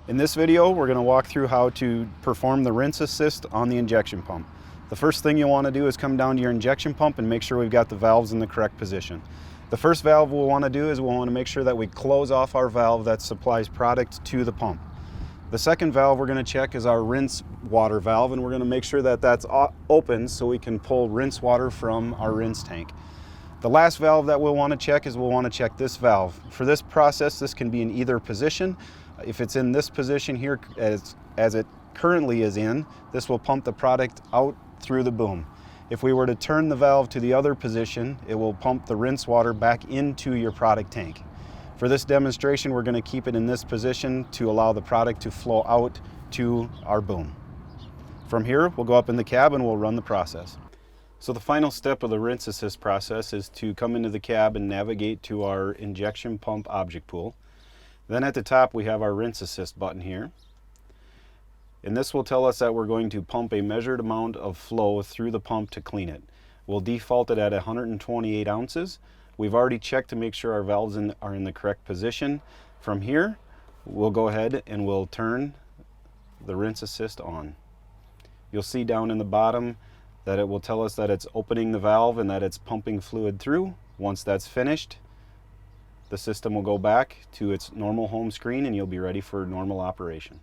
In this video, we're going to walk through how to perform the rinse assist on the injection pump. The first thing you'll want to do is come down to your injection pump and make sure we've got the valves in the correct position. The first valve we'll want to do is we'll want to make sure that we close off our valve that supplies product to the pump. The second valve we're going to check is our rinse water valve, and we're going to make sure that that's open so we can pull rinse water from our rinse tank. The last valve that we'll want to check is we'll want to check this valve. For this process, this can be in either position. If it's in this position here, as it currently is in, this will pump the product out through the boom. If we were to turn the valve to the other position, it will pump the rinse water back into your product tank. For this demonstration, we're going to keep it in this position to allow the product to flow out to our boom. From here, we'll go up in the cab and we'll run the process. So the final step of the rinse assist process is to come into the cab and navigate to our injection pump object pool. Then at the top we have our rinse assist button here. And this will tell us that we're going to pump a measured amount of flow through the pump to clean it. We'll default it at 128 ounces. We've already checked to make sure our valves are in the correct position. From here, we'll go ahead and we'll turn the rinse assist on. You'll see down in the bottom that it will tell us that it's opening the valve and that it's pumping fluid through. Once that's finished, the system will go back to its normal home screen and you'll be ready for normal operation.